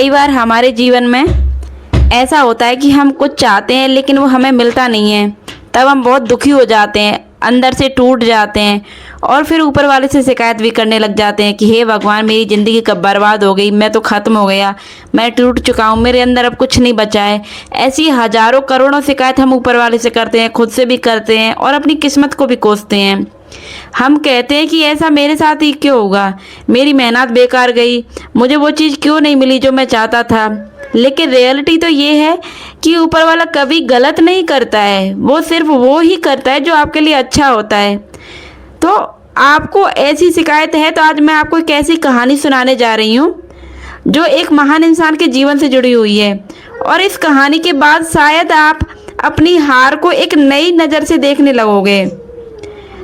कई बार हमारे जीवन में ऐसा होता है कि हम कुछ चाहते हैं लेकिन वो हमें मिलता नहीं है। तब हम बहुत दुखी हो जाते हैं, अंदर से टूट जाते हैं और फिर ऊपर वाले से शिकायत भी करने लग जाते हैं कि हे भगवान, मेरी ज़िंदगी कब बर्बाद हो गई, मैं तो ख़त्म हो गया, मैं टूट चुका हूँ, मेरे अंदर अब कुछ नहीं बचा है। ऐसी हज़ारों करोड़ों शिकायत हम ऊपर वाले से करते हैं, खुद से भी करते हैं और अपनी किस्मत को भी कोसते हैं। हम कहते हैं कि ऐसा मेरे साथ ही क्यों होगा, मेरी मेहनत बेकार गई, मुझे वो चीज़ क्यों नहीं मिली जो मैं चाहता था। लेकिन रियलिटी तो ये है कि ऊपर वाला कभी गलत नहीं करता है, वो सिर्फ वो ही करता है जो आपके लिए अच्छा होता है। तो आपको ऐसी शिकायत है तो आज मैं आपको एक ऐसी कहानी सुनाने जा रही हूँ जो एक महान इंसान के जीवन से जुड़ी हुई है। और इस कहानी के बाद शायद आप अपनी हार को एक नई नज़र से देखने लगोगे।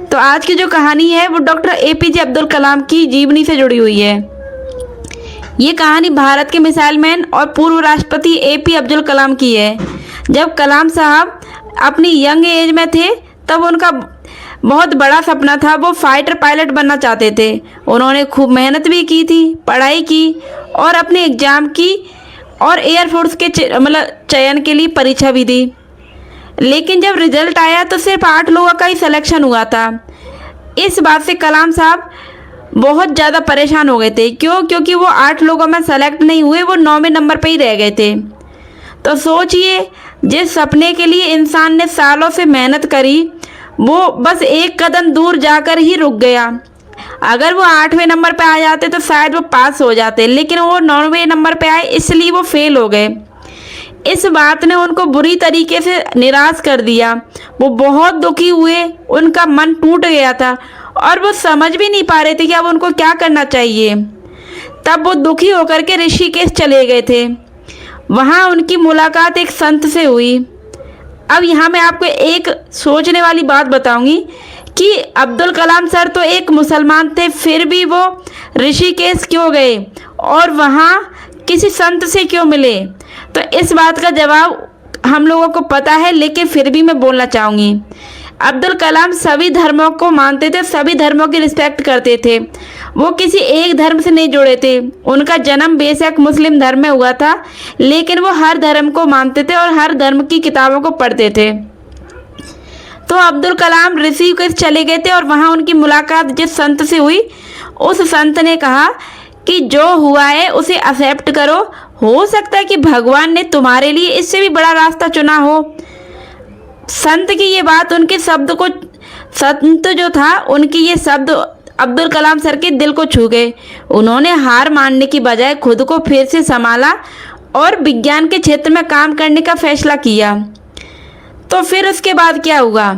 तो आज की जो कहानी है वो डॉक्टर एपीजे अब्दुल कलाम की जीवनी से जुड़ी हुई है। ये कहानी भारत के मिसाइल मैन और पूर्व राष्ट्रपति एपी अब्दुल कलाम की है। जब कलाम साहब अपनी यंग एज में थे तब उनका बहुत बड़ा सपना था, वो फाइटर पायलट बनना चाहते थे। उन्होंने खूब मेहनत भी की थी, पढ़ाई की और अपने एग्ज़ाम की और एयरफोर्स के चयन के लिए परीक्षा भी दी। लेकिन जब रिजल्ट आया तो सिर्फ 8 लोगों का ही सिलेक्शन हुआ था। इस बात से कलाम साहब बहुत ज़्यादा परेशान हो गए थे। क्योंकि वो 8 लोगों में सेलेक्ट नहीं हुए, वो 9वें नंबर पे ही रह गए थे। तो सोचिए, जिस सपने के लिए इंसान ने सालों से मेहनत करी वो बस एक कदम दूर जाकर ही रुक गया। अगर वो 8वें नंबर पे आ जाते तो शायद वो पास हो जाते, लेकिन वो 9वें नंबर पे आए इसलिए वो फेल हो गए। इस बात ने उनको बुरी तरीके से निराश कर दिया। वो बहुत दुखी हुए, उनका मन टूट गया था और वो समझ भी नहीं पा रहे थे कि अब उनको क्या करना चाहिए। तब वो दुखी होकर के ऋषिकेश चले गए थे। वहाँ उनकी मुलाकात एक संत से हुई। अब यहाँ मैं आपको एक सोचने वाली बात बताऊंगी कि अब्दुल कलाम सर तो एक मुसलमान थे, फिर भी वो ऋषिकेश क्यों गए और वहाँ किसी संत से क्यों मिले। तो इस बात का जवाब हम लोगों को पता है, लेकिन फिर भी मैं बोलना चाहूँगी। अब्दुल कलाम सभी धर्मों को मानते थे, सभी धर्मों की रिस्पेक्ट करते थे। वो किसी एक धर्म से नहीं जुड़े थे। उनका जन्म बेशक मुस्लिम धर्म में हुआ था, लेकिन वो हर धर्म को मानते थे और हर धर्म की किताबों को पढ़ते थे। तो अब्दुल कलाम ऋषिकेश चले गए थे और वहाँ उनकी मुलाकात जिस संत से हुई, उस संत ने कहा कि जो हुआ है उसे एक्सेप्ट करो, हो सकता है कि भगवान ने तुम्हारे लिए इससे भी बड़ा रास्ता चुना हो। संत की ये बात उनके शब्द को, संत जो था उनकी ये शब्द अब्दुल कलाम सर के दिल को छू गए। उन्होंने हार मानने की बजाय खुद को फिर से संभाला और विज्ञान के क्षेत्र में काम करने का फैसला किया। तो फिर उसके बाद क्या हुआ?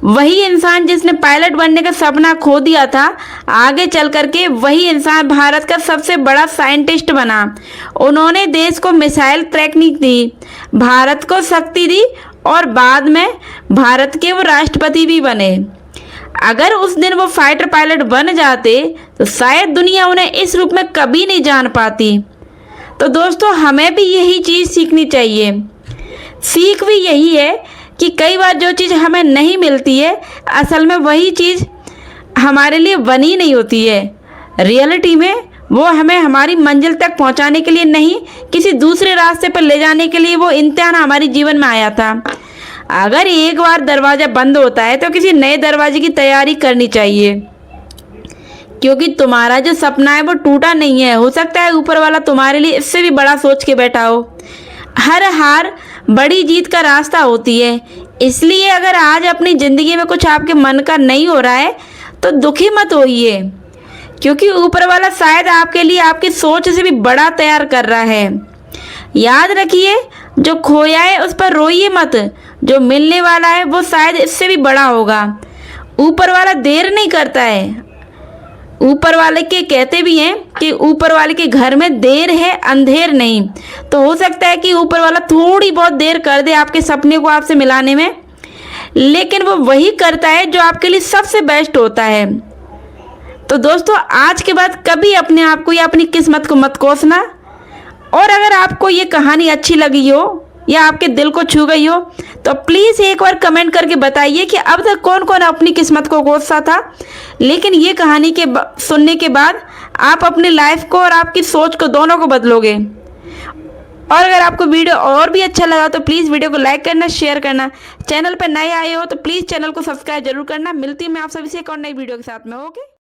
वही इंसान जिसने पायलट बनने का सपना खो दिया था, आगे चल करके वही इंसान भारत का सबसे बड़ा साइंटिस्ट बना। उन्होंने देश को मिसाइल टेक्निक दी, भारत को शक्ति दी और बाद में भारत के वो राष्ट्रपति भी बने। अगर उस दिन वो फाइटर पायलट बन जाते तो शायद दुनिया उन्हें इस रूप में कभी नहीं जान पाती। तो दोस्तों, हमें भी यही चीज़ सीखनी चाहिए। सीख भी यही है कि कई बार जो चीज़ हमें नहीं मिलती है, असल में वही चीज़ हमारे लिए बनी नहीं होती है। रियलिटी में वो हमें हमारी मंजिल तक पहुंचाने के लिए नहीं, किसी दूसरे रास्ते पर ले जाने के लिए वो इम्तिहान हमारे जीवन में आया था। अगर एक बार दरवाज़ा बंद होता है तो किसी नए दरवाजे की तैयारी करनी चाहिए, क्योंकि तुम्हारा जो सपना है वो टूटा नहीं है। हो सकता है ऊपर वाला तुम्हारे लिए इससे भी बड़ा सोच के बैठा हो। हर हार बड़ी जीत का रास्ता होती है। इसलिए अगर आज अपनी ज़िंदगी में कुछ आपके मन का नहीं हो रहा है तो दुखी मत होइए, क्योंकि ऊपर वाला शायद आपके लिए आपकी सोच से भी बड़ा तैयार कर रहा है। याद रखिए, जो खोया है उस पर रोइए मत, जो मिलने वाला है वो शायद इससे भी बड़ा होगा। ऊपर वाला देर नहीं करता है। ऊपर वाले के कहते भी हैं कि ऊपर वाले के घर में देर है, अंधेर नहीं। तो हो सकता है कि ऊपर वाला थोड़ी बहुत देर कर दे आपके सपने को आपसे मिलाने में, लेकिन वो वही करता है जो आपके लिए सबसे बेस्ट होता है। तो दोस्तों, आज के बाद कभी अपने आप को या अपनी किस्मत को मत कोसना। और अगर आपको ये कहानी अच्छी लगी हो या आपके दिल को छू गई हो तो प्लीज़ एक बार कमेंट करके बताइए कि अब तक कौन कौन अपनी किस्मत को कोसता था, लेकिन ये कहानी के सुनने के बाद आप अपनी लाइफ को और आपकी सोच को दोनों को बदलोगे। और अगर आपको वीडियो और भी अच्छा लगा तो प्लीज़ वीडियो को लाइक करना, शेयर करना। चैनल पर नए आए हो तो प्लीज़ चैनल को सब्सक्राइब जरूर करना। मिलती हूँ मैं आप सभी से एक और नई वीडियो के साथ में। ओके।